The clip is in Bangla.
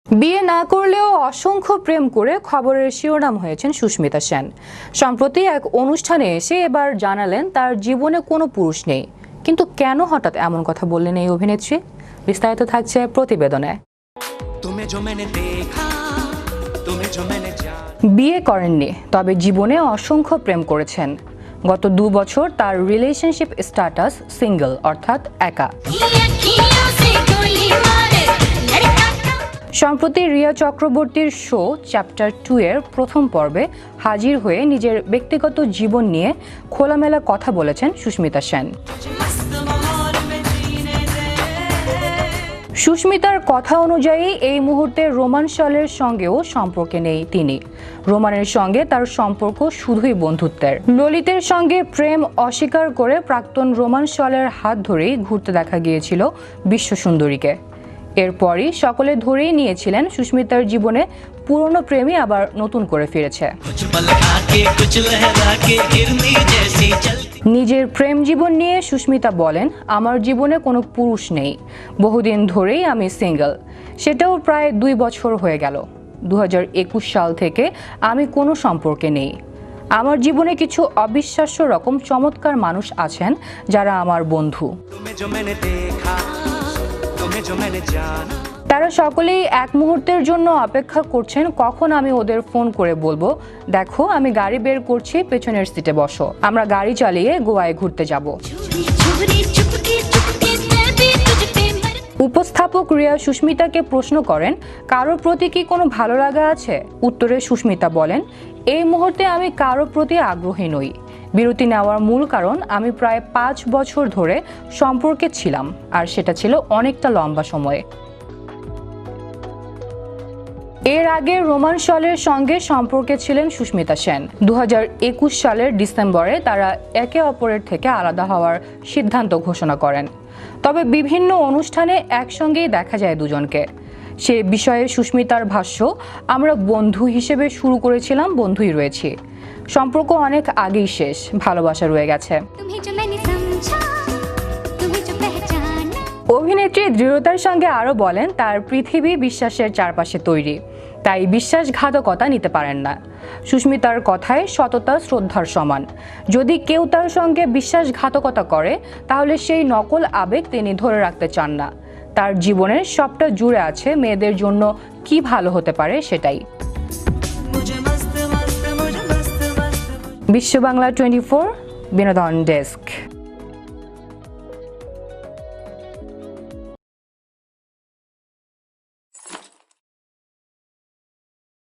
বিয়ে না করলেও অসংখ্য প্রেম করে খবরের শিরোনাম হয়েছেন সুস্মিতা সেন। সম্প্রতি এক অনুষ্ঠানে এসে এবার জানালেন তার জীবনে কোনো পুরুষ নেই। কিন্তু কেন হঠাৎ এমন কথা বললেন এই অভিনেত্রী? বিস্তারিত থাকছে প্রতিবেদনে। বিয়ে করেননি, তবে জীবনে অসংখ্য প্রেম করেছেন। গত 2 বছর তার রিলেশনশিপ স্ট্যাটাস সিঙ্গেল, অর্থাৎ একা। সম্প্রতি রিয়া চক্রবর্তীর শো চ্যাপ্টার 2 এর প্রথম পর্বে হাজির হয়ে নিজের ব্যক্তিগত জীবন নিয়ে খোলামেলা কথা বলেছেন সুস্মিতা সেন। সুস্মিতার কথা অনুযায়ী এই মুহূর্তে রোমান শলের সঙ্গেও সম্পর্কে নেই তিনি। রোমানের সঙ্গে তার সম্পর্ক শুধুই বন্ধুত্বের। ললিতের সঙ্গে প্রেম অস্বীকার করে প্রাক্তন রোমান শলের হাত ধরেই ঘুরতে দেখা গিয়েছিল বিশ্বসুন্দরীকে। এরপরই সকলে ধরেই নিয়েছিলেন সুস্মিতার জীবনে পুরনো প্রেমই আবার নতুন করে ফিরেছে। নিজের প্রেম জীবন নিয়ে সুস্মিতা বলেন, আমার জীবনে কোনো পুরুষ নেই, বহুদিন ধরেই আমি সিঙ্গেল, সেটাও প্রায় 2 বছর হয়ে গেল। 2021 সাল থেকে আমি কোনো সম্পর্কে নেই। আমার জীবনে কিছু অবিশ্বাস্য রকম চমৎকার মানুষ আছেন যারা আমার বন্ধু। তারা সকলেই এক মুহূর্তের জন্য অপেক্ষা করছেন কখন আমি ওদের ফোন করে বলবো, দেখো আমি গাড়ি বের করছি, পেছনের সিটে বসো, আমরা গাড়ি চালিয়ে গোয়ায় ঘুরতে যাব। উপস্থাপক রিয়া সুস্মিতাকে প্রশ্ন করেন, কারোর প্রতি কি কোনো ভালো লাগা আছে? উত্তরে সুস্মিতা বলেন, এই মুহূর্তে আমি কারোর প্রতি আগ্রহী নই। বিরতি নেওয়ার মূল কারণ, আমি প্রায় 5 বছর ধরে সম্পর্কে ছিলাম, আর সেটা ছিল অনেকটা লম্বা সময়ে। এর আগে রোমান শলের সঙ্গে সম্পর্কে ছিলেন সুস্মিতা সেন। 2021 সালের ডিসেম্বরে তারা একে অপরের থেকে আলাদা হওয়ার সিদ্ধান্ত ঘোষণা করেন। তবে বিভিন্ন অনুষ্ঠানে একসঙ্গেই দেখা যায় দুজনকে। সে বিষয়ে সুস্মিতার ভাষ্য, আমরা বন্ধু হিসেবে শুরু করেছিলাম, বন্ধুই রয়েছি। সম্পর্ক অনেক আগেই শেষ, ভালোবাসা রয়ে গেছে। অভিনেত্রী দৃঢ়তার সঙ্গে আরও বলেন, তার পৃথিবী বিশ্বাসের চারপাশে তৈরি, তাই বিশ্বাসঘাতকতা নিতে পারেন না। সুস্মিতার কথায় সততা শ্রদ্ধার সমান। যদি কেউ তার সঙ্গে বিশ্বাসঘাতকতা করে, তাহলে সেই নকল আবেগ তিনি ধরে রাখতে চান না। তার জীবনের সবটা জুড়ে আছে মেয়েদের জন্য কি ভালো হতে পারে সেটাই। বিশ্ব বাংলা 24 বিনোদন ডেস্ক।